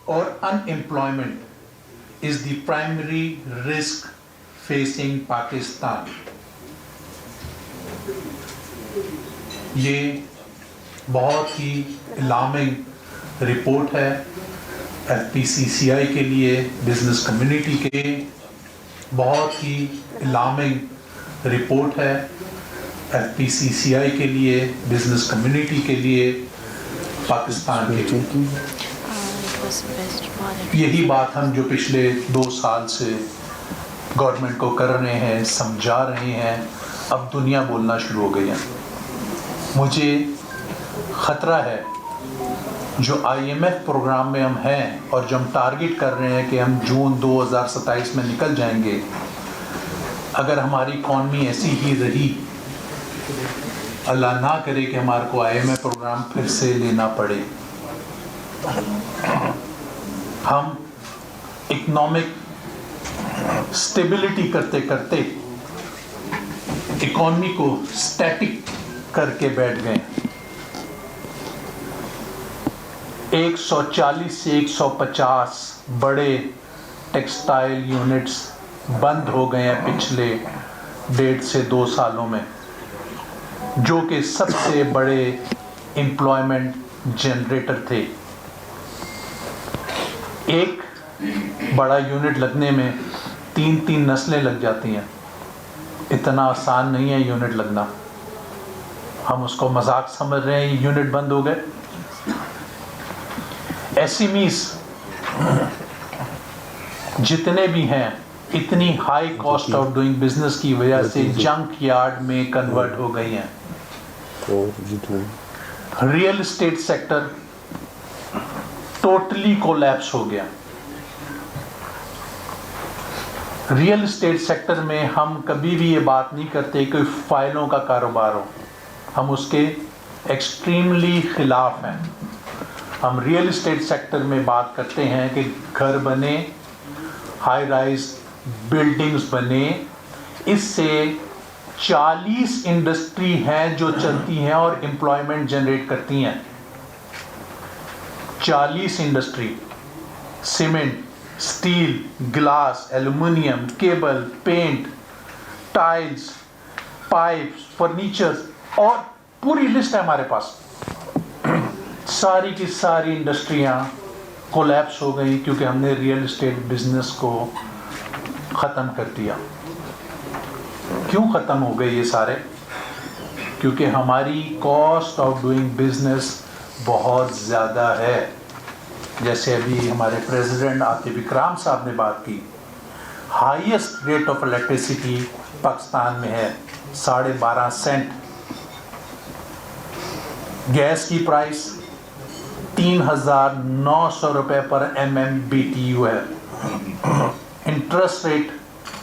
or unemployment is the primary risk facing Pakistan. ये बहुत ही alarming report है FPCCI के लिए, बिजनेस कम्युनिटी के, बहुत ही अलार्मिंग रिपोर्ट है FPCCI के लिए, बिजनेस कम्युनिटी के लिए, पाकिस्तान के लिए। यही बात हम जो पिछले 2 साल से गवर्नमेंट को कर रहे हैं, समझा रहे हैं, अब दुनिया बोलना शुरू हो गई है। मुझे ख़तरा है जो IMF प्रोग्राम में हम हैं और जो हम टारगेट कर रहे हैं कि हम जून 2027 में निकल जाएंगे, अगर हमारी इकॉनमी ऐसी ही रही, अल्लाह ना करे कि हमारे को IMF प्रोग्राम फिर से लेना पड़े, हम इकोनॉमिक स्टेबिलिटी करते करते इकॉनमी को स्टैटिक करके बैठ गए। 140 से 150 बड़े टेक्सटाइल यूनिट्स बंद हो गए हैं पिछले 1.5 से 2 सालों में, जो कि सबसे बड़े एम्प्लॉयमेंट जनरेटर थे। एक बड़ा यूनिट लगने में 3 नस्लें लग जाती हैं। इतना आसान नहीं है यूनिट लगना। हम उसको मजाक समझ रहे हैं, यूनिट बंद हो गए। एसएमईज जितने भी हैं, इतनी high cost of doing business की वजह से जंक यार्ड में कन्वर्ट हो गई हैं। Real estate sector totally collapse हो गया। रियल एस्टेट सेक्टर में हम कभी भी ये बात नहीं करते कि फाइलों का कारोबार हो, हम उसके एक्सट्रीमली खिलाफ हैं। हम रियल एस्टेट सेक्टर में बात करते हैं कि घर बने, हाई राइज बिल्डिंग्स बने, इससे 40 इंडस्ट्री हैं जो चलती हैं और एम्प्लॉयमेंट जनरेट करती हैं। 40 industry, cement, steel, glass, aluminium, cable, paint, tiles, pipes, furniture, और पूरी लिस्ट है हमारे पास। सारी की सारी इंडस्ट्रियां कोलैप्स हो गई क्योंकि हमने रियल एस्टेट बिजनेस को ख़त्म कर दिया। क्यों ख़त्म हो गए ये सारे? क्योंकि हमारी कॉस्ट ऑफ डूइंग बिजनेस बहुत ज़्यादा है। जैसे अभी हमारे प्रेसिडेंट आतिफ इकराम साहब ने बात की, highest rate of electricity Pakistan में है 12.5 सेंट। गैस की प्राइस 3,900 रुपये पर MMBTU है। इंटरेस्ट रेट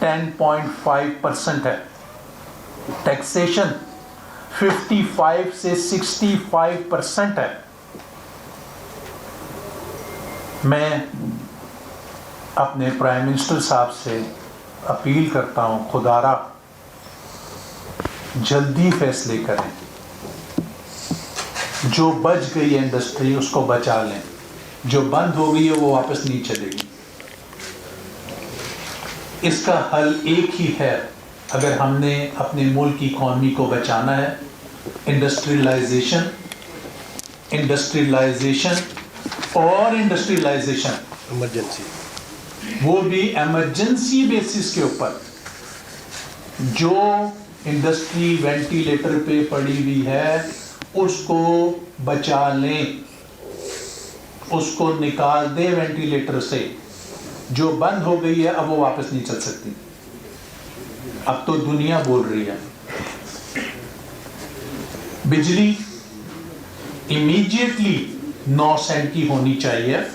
10.5% है। टैक्सेशन 55 से 65% है। मैं अपने प्राइम मिनिस्टर साहब से अपील करता हूँ, खुदारा जल्दी फैसले करें। जो बच गई है इंडस्ट्री उसको बचा लें, जो बंद हो गई है वो वापस नहीं चलेगी। इसका हल एक ही है, अगर हमने अपने मुल्क की इकॉनमी को बचाना है, इंडस्ट्रियलाइजेशन, इंडस्ट्रियलाइजेशन और इंडस्ट्रियलाइजेशन, इमरजेंसी, वो भी इमरजेंसी बेसिस के ऊपर। जो इंडस्ट्री वेंटिलेटर पे पड़ी हुई है उसको बचा लें, उसको निकाल दें वेंटिलेटर से। जो बंद हो गई है अब वो वापस नहीं चल सकती। अब तो दुनिया बोल रही है। बिजली इमीडिएटली 9 सेंट की होनी चाहिए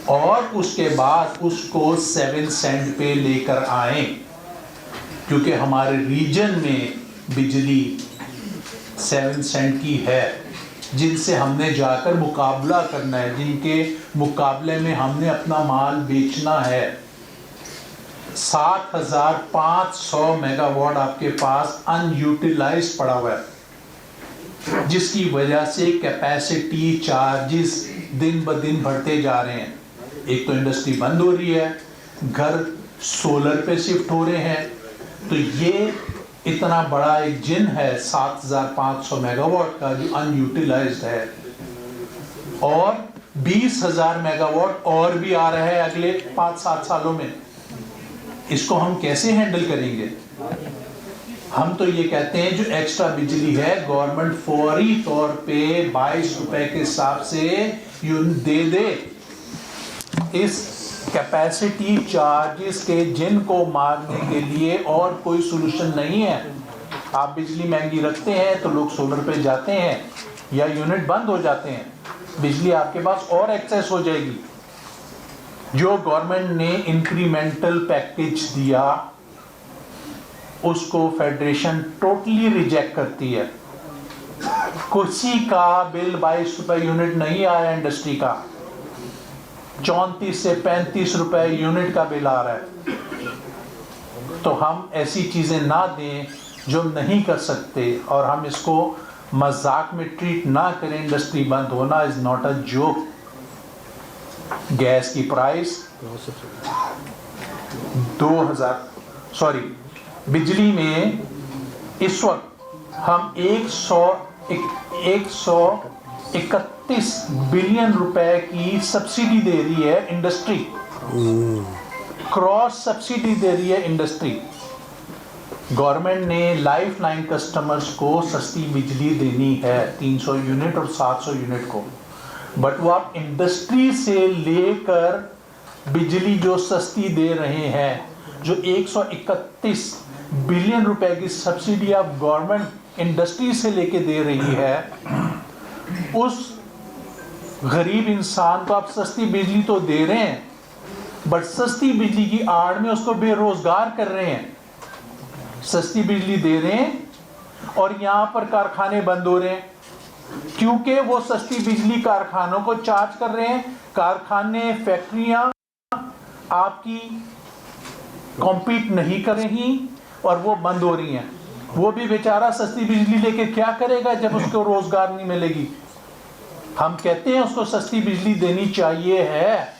और उसके बाद उसको 7 सेंट पे लेकर आए, क्योंकि हमारे रीजन में बिजली 7 सेंट की है, जिनसे हमने जाकर मुकाबला करना है, जिनके मुकाबले में हमने अपना माल बेचना है। 7,500 मेगावाट आपके पास अनयूटिलाइज पड़ा हुआ है, जिसकी वजह से कैपेसिटी चार्जेस दिन ब दिन बढ़ते जा रहे हैं। एक तो इंडस्ट्री बंद हो रही है, घर सोलर पे शिफ्ट हो रहे हैं, तो ये इतना बड़ा एक जिन है 7500 मेगावाट का जो अनयूटिलाइज्ड है, और 20,000 मेगावाट और भी आ रहा है अगले 5-7 सालों में। इसको हम कैसे हैंडल करेंगे? हम तो ये कहते हैं जो एक्स्ट्रा बिजली है गवर्नमेंट फौरी तौर पे 22 रुपए के हिसाब से यूनिट दे। इस कैपेसिटी चार्जेस के जिन को मारने के लिए और कोई सोल्यूशन नहीं है। आप बिजली महंगी रखते हैं तो लोग सोलर पे जाते हैं या यूनिट बंद हो जाते हैं, बिजली आपके पास और एक्सेस हो जाएगी। जो गवर्नमेंट ने इंक्रीमेंटल पैकेज दिया उसको फेडरेशन टोटली रिजेक्ट करती है। किसी का बिल 22 रुपए यूनिट नहीं आया, इंडस्ट्री का 34 से 35 रुपए यूनिट का बिल आ रहा है। तो हम ऐसी चीजें ना दें जो नहीं कर सकते, और हम इसको मजाक में ट्रीट ना करें। इंडस्ट्री बंद होना is not a joke. Gas की प्राइस 2000 बिजली में इस वक्त हम 131 बिलियन रुपए की सब्सिडी दे रही है इंडस्ट्री, क्रॉस सब्सिडी दे रही है इंडस्ट्री। गवर्नमेंट ने लाइफ लाइन कस्टमर्स को सस्ती बिजली देनी है 300 यूनिट और 700 यूनिट को, बट वो आप इंडस्ट्री से लेकर बिजली जो सस्ती दे रहे हैं, जो 131 बिलियन रुपए की सब्सिडी आप गवर्नमेंट इंडस्ट्री से लेके दे रही है, उस गरीब इंसान को आप सस्ती बिजली तो दे रहे हैं, बट सस्ती बिजली की आड़ में उसको बेरोजगार कर रहे हैं। सस्ती बिजली दे रहे हैं और यहां पर कारखाने बंद हो रहे हैं, क्योंकि वो सस्ती बिजली कारखानों को चार्ज कर रहे हैं। कारखाने, फैक्ट्रियां आपकी कॉम्पीट नहीं कर रही और वो बंद हो रही हैं। वो भी बेचारा सस्ती बिजली लेके क्या करेगा जब उसको रोजगार नहीं मिलेगी। हम कहते हैं उसको सस्ती बिजली देनी चाहिए है,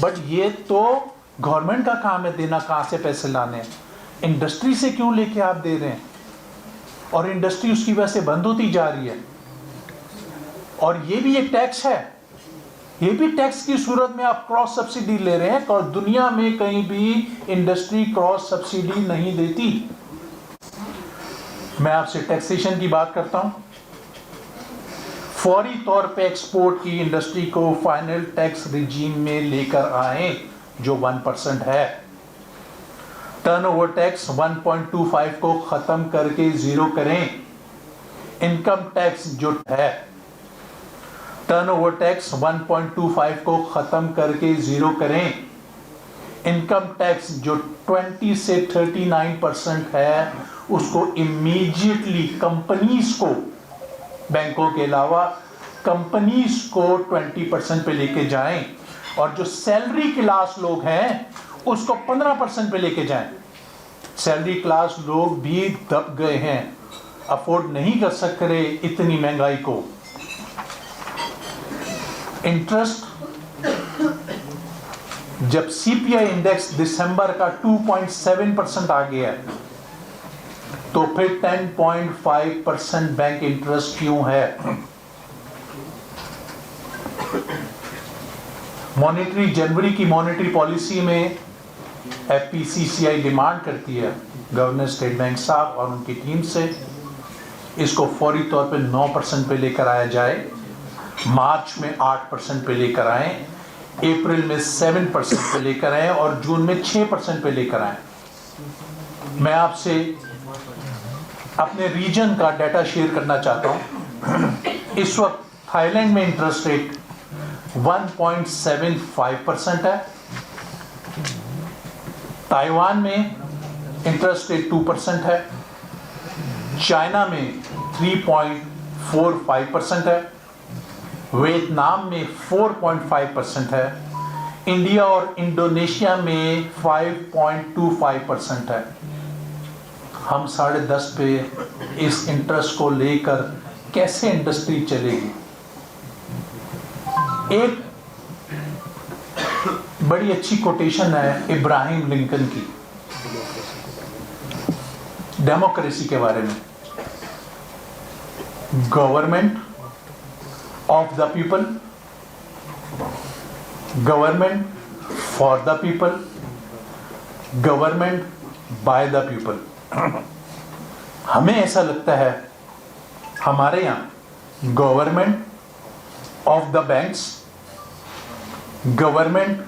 बट ये तो गवर्नमेंट का काम है देना, कहां से पैसे लाने। इंडस्ट्री से क्यों लेके आप दे रहे हैं? और इंडस्ट्री उसकी वजह से बंद होती जा रही है। और ये भी एक टैक्स है, ये भी टैक्स की सूरत में आप क्रॉस सब्सिडी ले रहे हैं, और दुनिया में कहीं भी इंडस्ट्री क्रॉस सब्सिडी नहीं देती। मैं आपसे टैक्सेशन की बात करता हूं। फौरी तौर पे एक्सपोर्ट की इंडस्ट्री को फाइनल टैक्स रिजीम में लेकर आए जो 1% है। टर्नओवर टैक्स 1.25 को खत्म करके 0 करें। इनकम टैक्स जो है, टर्नओवर टैक्स 1.25 को खत्म करके 0 करें। इनकम टैक्स जो 20 से 39% है उसको इमीडिएटली कंपनीज को, बैंकों के अलावा कंपनीज को 20% पे लेके जाएं, और जो सैलरी क्लास लोग हैं उसको 15% पे लेके जाएं। सैलरी क्लास लोग भी दब गए हैं, अफोर्ड नहीं कर सक रहे इतनी महंगाई को। इंटरेस्ट, जब सीपीआई इंडेक्स दिसंबर का 2.7% आ गया तो फिर 10.5% बैंक इंटरेस्ट क्यों है? जनवरी की मॉनेटरी पॉलिसी में एफपीसीसीआई डिमांड करती है गवर्नर स्टेट बैंक साहब और उनकी टीम से, इसको फौरी तौर पे 9% पे लेकर आया जाए, मार्च में 8% पे लेकर आए, अप्रैल में 7% पे लेकर आए और जून में 6% पे लेकर आए। मैं आपसे अपने रीजन का डाटा शेयर करना चाहता हूं। इस वक्त थाईलैंड में इंटरेस्ट रेट 1.75% है, ताइवान में इंटरेस्ट रेट 2% है, चाइना में 3.45% है, वियतनाम में 4.5% है, इंडिया और इंडोनेशिया में 5.25% है। हम 10.5 पे इस इंटरेस्ट को लेकर कैसे इंडस्ट्री चलेगी? एक बड़ी अच्छी कोटेशन है इब्राहिम लिंकन की डेमोक्रेसी के बारे में। Government of the people, government for the people, government by the people. हमें ऐसा लगता है हमारे यहाँ government of the banks, government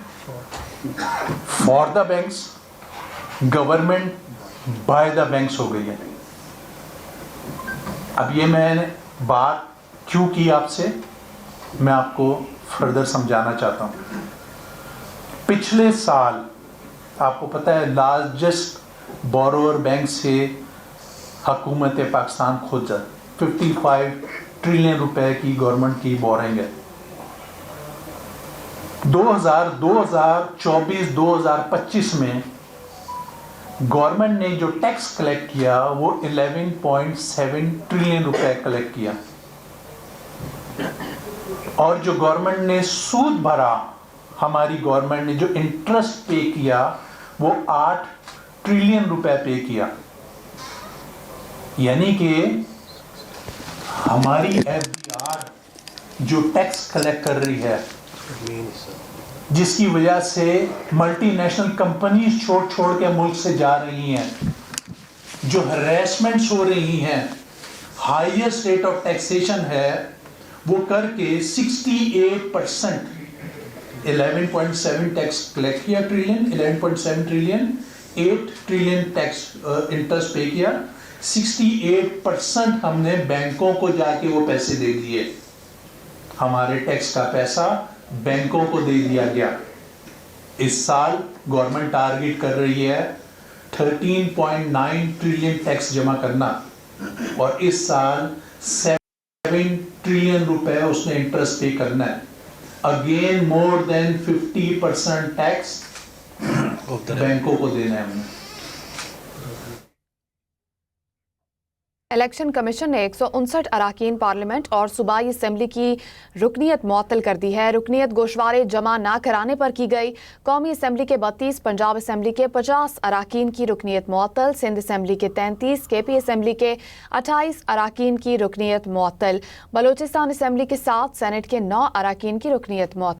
for the banks, government by the banks हो गई है। अब ये मैंने बात क्यों की आपसे, मैं आपको फर्दर समझाना चाहता हूँ। पिछले साल आपको पता है लार्जेस्ट बोरोअर बैंक से हुकूमत पाकिस्तान खुद 55 ट्रिलियन रुपए की गवर्नमेंट की बोरिंग है। 2024-2025 में गवर्नमेंट ने जो टैक्स कलेक्ट किया वो 11.7 ट्रिलियन रुपए कलेक्ट किया, और जो गवर्नमेंट ने सूद भरा, हमारी गवर्नमेंट ने जो इंटरेस्ट पे किया वो 8 ट्रिलियन रुपए पे किया। यानी कि हमारी एफडीआर जो टैक्स कलेक्ट कर रही है, जिसकी वजह से मल्टीनेशनल कंपनीज छोड़ के मुल्क से जा रही हैं, जो हरेसमेंट्स हो रही हैं, हाईएस्ट रेट ऑफ टैक्सेशन है, वो करके 68% 11.7 टैक्स कलेक्ट किया trillion, 11.7 trillion, 8 trillion tax interest पे किया, 68% हमने बैंकों को जाके वो पैसे दे दिए। हमारे टैक्स का पैसा बैंकों को दे दिया गया। इस साल गवर्नमेंट टारगेट कर रही है 13.9 ट्रिलियन टैक्स जमा करना, और इस साल 7 ट्रिलियन रुपए उसने इंटरेस्ट पे करना है। अगेन मोर देन 50% टैक्स बैंकों को देना है हमने। इलेक्शन कमीशन ने 159 अरकान पार्लियामेंट और सूबाई असम्बली की रुकनीत मुअत्तल कर दी है। रुकनीत गोशवारे जमा ना कराने पर की गई। कौमी असम्बली के 32, पंजाब असम्बली के 50 अरकान की रुकनीत मुअत्तल, सिंध असम्बली के 33, KP असम्बली के 28 अरकान की रुकनीत मुअत्तल, बलोचिस्तान असम्बली के 7, सेनेट के 9 अरकान की रुकनीत मुअत्तल।